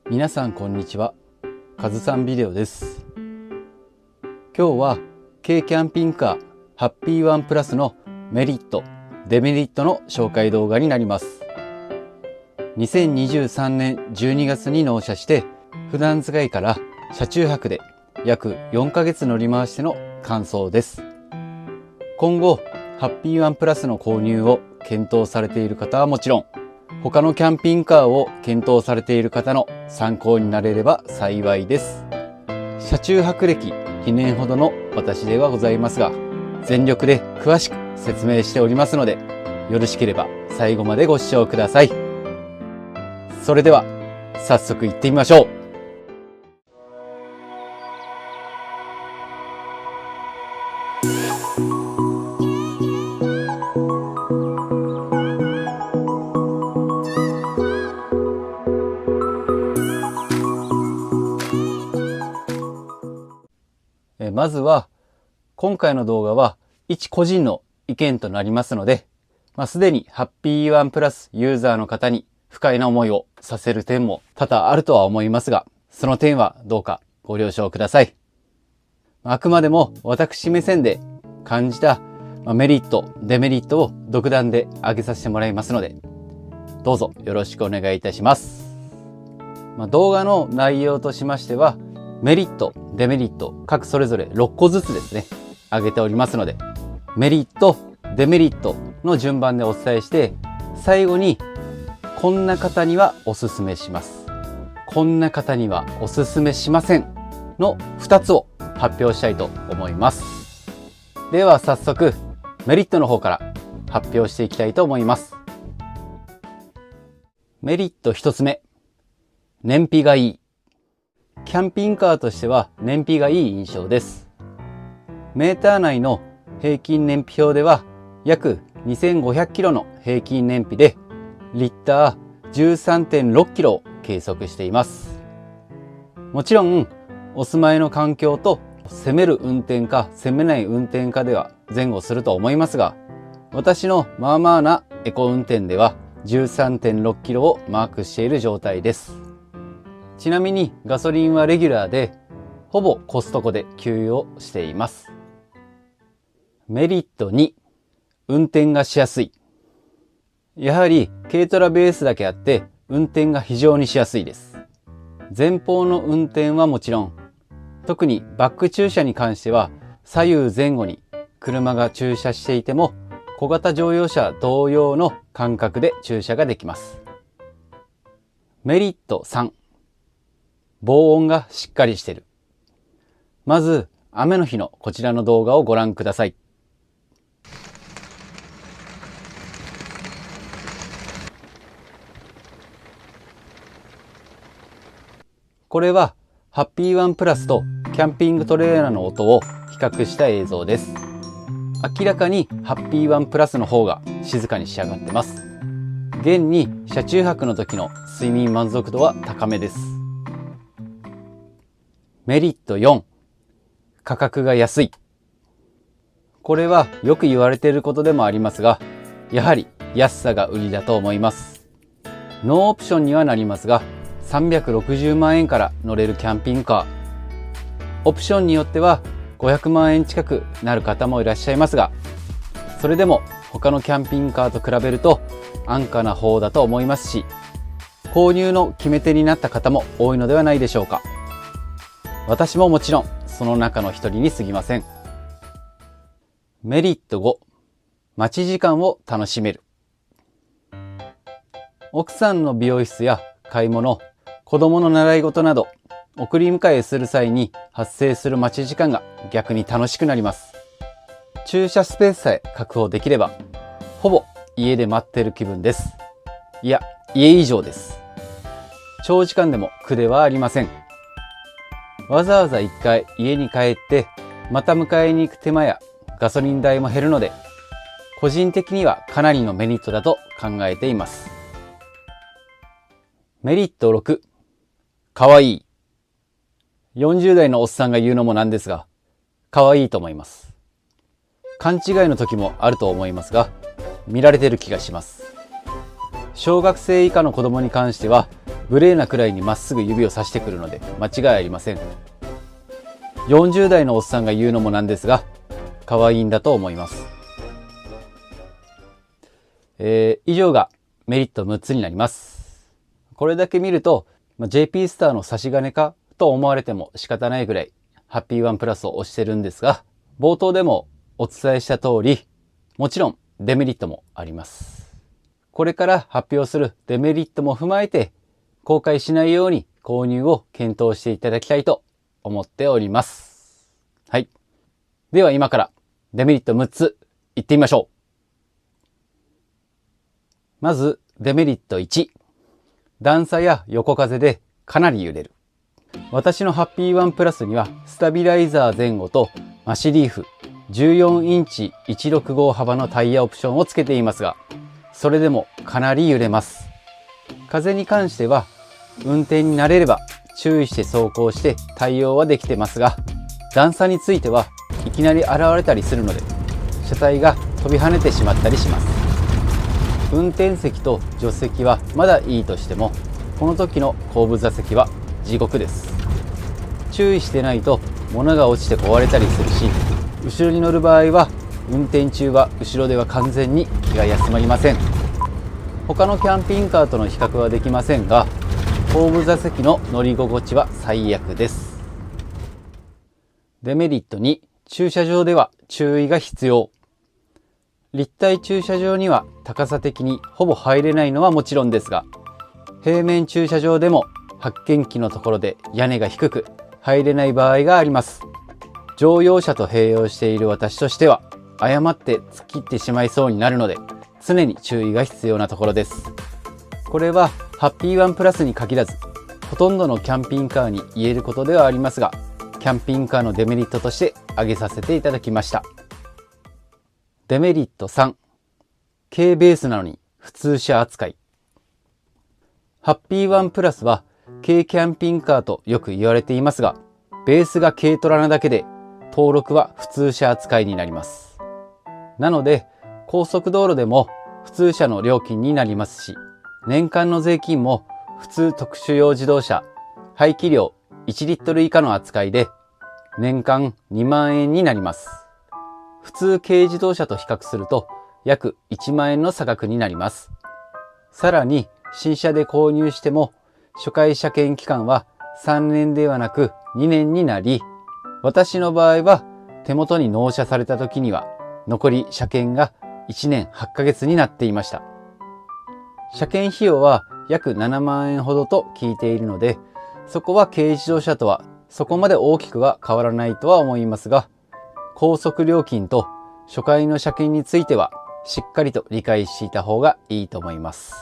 皆さんこんにちは。カズさんビデオです。今日は軽キャンピングカーハッピーワンプラスのメリット、デメリットの紹介動画になります。2023年12月に納車して普段使いから車中泊で約4ヶ月乗り回しての感想です。今後ハッピーワンプラスの購入を検討されている方はもちろん、他のキャンピングカーを検討されている方の参考になれれば幸いです。車中泊歴2年ほどの私ではございますが、全力で詳しく説明しておりますので、よろしければ最後までご視聴ください。それでは早速行ってみましょう。まずは今回の動画は一個人の意見となりますので、すでにハッピーワンプラスユーザーの方に不快な思いをさせる点も多々あるとは思いますが、その点はどうかご了承ください。あくまでも私目線で感じたメリット、デメリットを独断で挙げさせてもらいますので、どうぞよろしくお願いいたします。動画の内容としましては、メリット、デメリット、各それぞれ6個ずつですね、挙げておりますので、メリット、デメリットの順番でお伝えして、最後に、こんな方にはおすすめします。こんな方にはおすすめしませんの2つを発表したいと思います。では早速、メリットの方から発表していきたいと思います。メリット1つ目、燃費がいい。キャンピングカーとしては燃費がいい印象です。メーター内の平均燃費表では約2500キロの平均燃費でリッター 13.6 キロを計測しています。もちろんお住まいの環境と攻める運転か攻めない運転かでは前後すると思いますが、私のまあまあなエコ運転では 13.6 キロをマークしている状態です。ちなみにガソリンはレギュラーで、ほぼコストコで給油をしています。メリット2、運転がしやすい。やはり軽トラベースだけあって運転が非常にしやすいです。前方の運転はもちろん、特にバック駐車に関しては左右前後に車が駐車していても小型乗用車同様の間隔で駐車ができます。メリット3、防音がしっかりしている。まず雨の日のこちらの動画をご覧ください。これはハッピーワンプラスとキャンピングトレーラーの音を比較した映像です。明らかにハッピーワンプラスの方が静かに仕上がってます。現に車中泊の時の睡眠満足度は高めです。メリット4、価格が安い。これはよく言われていることでもありますが、やはり安さが売りだと思います。ノーオプションにはなりますが、360万円から乗れるキャンピングカー。オプションによっては500万円近くなる方もいらっしゃいますが、それでも他のキャンピングカーと比べると安価な方だと思いますし、購入の決め手になった方も多いのではないでしょうか。私ももちろんその中の一人に過ぎません。メリット5、待ち時間を楽しめる。奥さんの美容室や買い物、子供の習い事など送り迎えする際に発生する待ち時間が逆に楽しくなります。駐車スペースさえ確保できればほぼ家で待っている気分です。いや、家以上です。長時間でも苦ではありません。わざわざ一回家に帰ってまた迎えに行く手間やガソリン代も減るので、個人的にはかなりのメリットだと考えています。メリット6、かわいい。40代のおっさんが言うのもなんですが、かわいいと思います。勘違いの時もあると思いますが、見られてる気がします。小学生以下の子供に関しては無礼なくらいにまっすぐ指をさしてくるので間違いありません。40代のおっさんが言うのもなんですが、可愛いんだと思います。以上がメリット6つになります。これだけ見ると、JP スターの差し金かと思われても仕方ないぐらいハッピーワンプラスを推してるんですが、冒頭でもお伝えした通り、もちろんデメリットもあります。これから発表するデメリットも踏まえて、後悔しないように購入を検討していただきたいと思っております。はい。では今からデメリット6ついってみましょう。まずデメリット1。段差や横風でかなり揺れる。私のハッピーワンプラスにはスタビライザー前後とマシリーフ14インチ165幅のタイヤオプションをつけていますが、それでもかなり揺れます。風に関しては運転に慣れれば注意して走行して対応はできてますが、段差についてはいきなり現れたりするので車体が飛び跳ねてしまったりします。運転席と助手席はまだいいとしても、この時の後部座席は地獄です。注意してないと物が落ちて壊れたりするし、後ろに乗る場合は運転中は後ろでは完全に気が休まりません。他のキャンピングカーとの比較はできませんが、後部座席の乗り心地は最悪です。デメリット2、駐車場では注意が必要。立体駐車場には高さ的にほぼ入れないのはもちろんですが、平面駐車場でも発見器のところで屋根が低く入れない場合があります。乗用車と併用している私としては、誤って突っ切ってしまいそうになるので、常に注意が必要なところです。これはハッピーワンプラスに限らず、ほとんどのキャンピングカーに言えることではありますが、キャンピングカーのデメリットとして挙げさせていただきました。デメリット3、軽ベースなのに普通車扱い。ハッピーワンプラスは軽キャンピングカーとよく言われていますが、ベースが軽トラなだけで登録は普通車扱いになります。なので高速道路でも普通車の料金になりますし、年間の税金も普通特殊用自動車排気量1リットル以下の扱いで年間2万円になります。普通軽自動車と比較すると約1万円の差額になります。さらに新車で購入しても初回車検期間は3年ではなく2年になり、私の場合は手元に納車された時には残り車検が1年8ヶ月になっていました。車検費用は約7万円ほどと聞いているので、そこは軽自動車とはそこまで大きくは変わらないとは思いますが、高速料金と初回の車検についてはしっかりと理解していた方がいいと思います。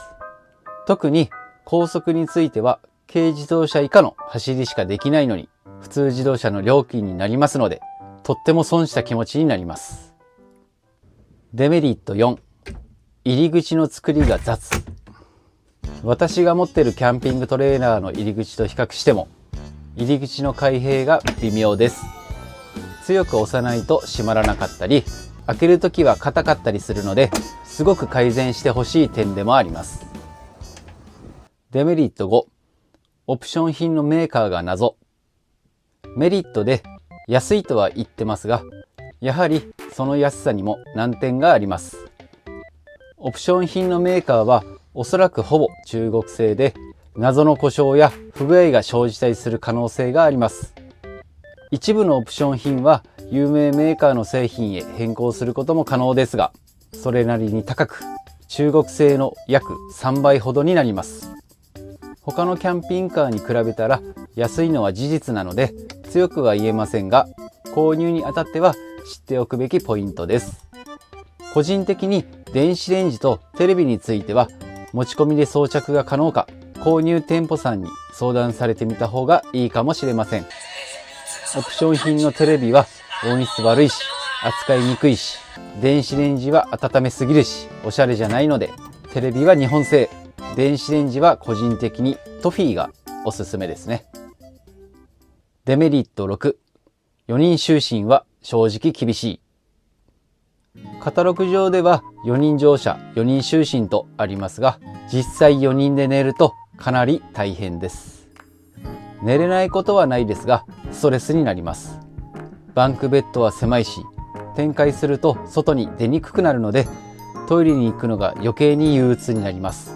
特に高速については軽自動車以下の走りしかできないのに普通自動車の料金になりますので、とっても損した気持ちになります。デメリット4、入り口の作りが雑。私が持っているキャンピングトレーラーの入り口と比較しても入り口の開閉が微妙です。強く押さないと閉まらなかったり、開けるときは硬かったりするので、すごく改善してほしい点でもあります。デメリット5、オプション品のメーカーが謎。メリットで安いとは言ってますが、やはりその安さにも難点があります。オプション品のメーカーはおそらくほぼ中国製で、謎の故障や不具合が生じたりする可能性があります。一部のオプション品は有名メーカーの製品へ変更することも可能ですが、それなりに高く、中国製の約3倍ほどになります。他のキャンピングカーに比べたら安いのは事実なので強くは言えませんが、購入にあたっては知っておくべきポイントです。個人的に電子レンジとテレビについては持ち込みで装着が可能か、購入店舗さんに相談されてみた方がいいかもしれません。オプション品のテレビは音質悪いし、扱いにくいし、電子レンジは温めすぎるし、おしゃれじゃないので、テレビは日本製、電子レンジは個人的にトフィーがおすすめですね。デメリット6、4人就寝は正直厳しい。カタログ上では4人乗車、4人就寝とありますが、実際4人で寝るとかなり大変です。寝れないことはないですが、ストレスになります。バンクベッドは狭いし、展開すると外に出にくくなるので、トイレに行くのが余計に憂鬱になります。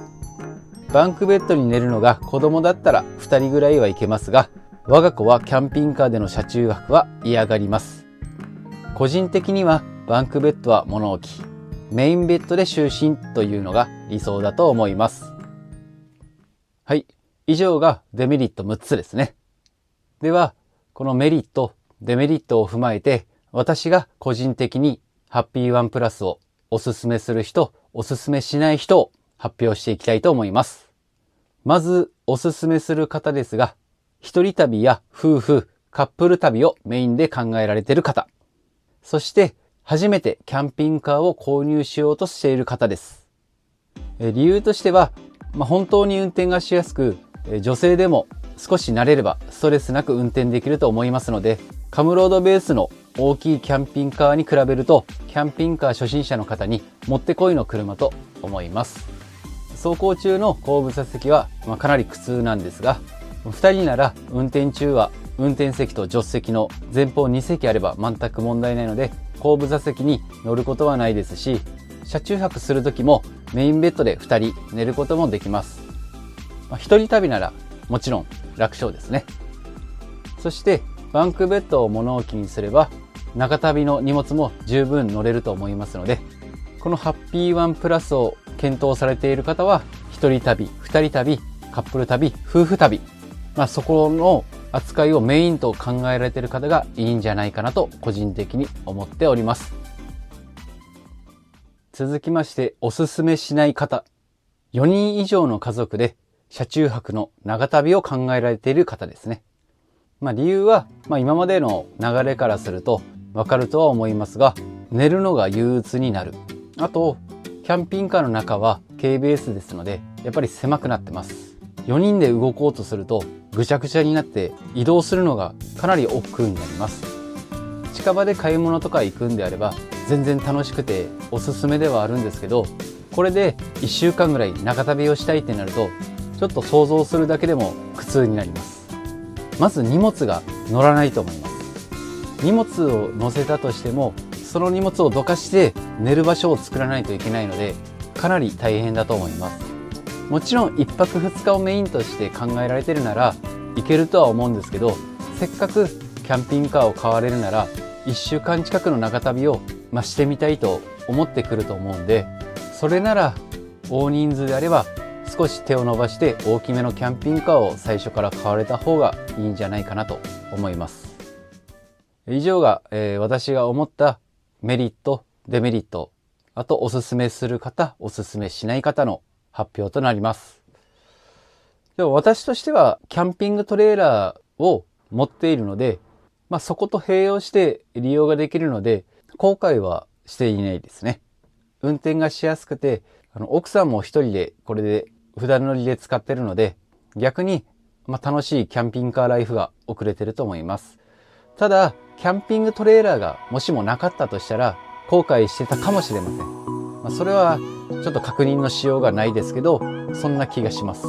バンクベッドに寝るのが子供だったら2人ぐらいはいけますが、我が子はキャンピングカーでの車中泊は嫌がります。個人的にはバンクベッドは物置、メインベッドで就寝というのが理想だと思います。はい、以上がデメリット6つですね。では、このメリット、デメリットを踏まえて、私が個人的にハッピーワンプラスをおすすめする人、おすすめしない人を発表していきたいと思います。まずおすすめする方ですが、一人旅や夫婦、カップル旅をメインで考えられている方、そして初めてキャンピングカーを購入しようとしている方です。理由としては、本当に運転がしやすく、女性でも少し慣れればストレスなく運転できると思いますので、カムロードベースの大きいキャンピングカーに比べると、キャンピングカー初心者の方にもってこいの車と思います。走行中の後部座席はかなり苦痛なんですが、2人なら運転中は運転席と助手席の前方2席あれば全く問題ないので、後部座席に乗ることはないですし、車中泊する時もメインベッドで2人寝ることもできます。一人旅ならもちろん楽勝ですね。そしてバンクベッドを物置にすれば長旅の荷物も十分乗れると思いますので、このハッピーワンプラスを検討されている方は、一人旅、二人旅、カップル旅、夫婦旅、そこの扱いをメインと考えられている方がいいんじゃないかなと個人的に思っております。続きましておすすめしない方、4人以上の家族で車中泊の長旅を考えられている方ですね。理由は、今までの流れからするとわかるとは思いますが、寝るのが憂鬱になる。あと、キャンピングカーの中は軽ベースですので、やっぱり狭くなってます。4人で動こうとするとぐちゃぐちゃになって移動するのがかなり億劫になります。近場で買い物とか行くんであれば全然楽しくておすすめではあるんですけど、これで1週間ぐらい長旅をしたいってなると、ちょっと想像するだけでも苦痛になります。まず荷物が乗らないと思います。荷物を乗せたとしても、その荷物をどかして寝る場所を作らないといけないので、かなり大変だと思います。もちろん1泊2日をメインとして考えられてるならいけるとは思うんですけど、せっかくキャンピングカーを買われるなら1週間近くの長旅をしてみたいと思ってくると思うんで、それなら大人数であれば少し手を伸ばして大きめのキャンピングカーを最初から買われた方がいいんじゃないかなと思います。以上が、私が思ったメリット、デメリット、あとおすすめする方、おすすめしない方の発表となります。でも私としてはキャンピングトレーラーを持っているので、そこと併用して利用ができるので後悔はしていないですね。運転がしやすくて、奥さんも一人でこれで普段乗りで使ってるので、逆に楽しいキャンピングカーライフが送れてると思います。ただキャンピングトレーラーがもしもなかったとしたら後悔してたかもしれません。それはちょっと確認のしようがないですけど、そんな気がします。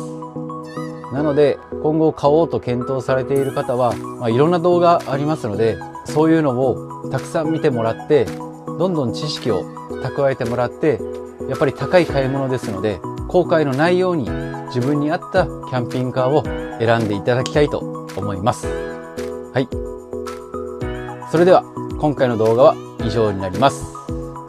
なので今後買おうと検討されている方は、いろんな動画ありますので、そういうのをたくさん見てもらって、どんどん知識を蓄えてもらって、やっぱり高い買い物ですので後悔のないように自分に合ったキャンピングカーを選んでいただきたいと思います。はい。それでは今回の動画は以上になります。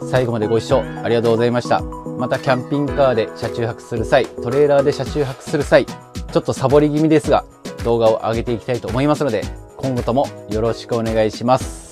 最後までご視聴ありがとうございました。またキャンピングカーで車中泊する際、トレーラーで車中泊する際、ちょっとサボり気味ですが動画を上げていきたいと思いますので、今後ともよろしくお願いします。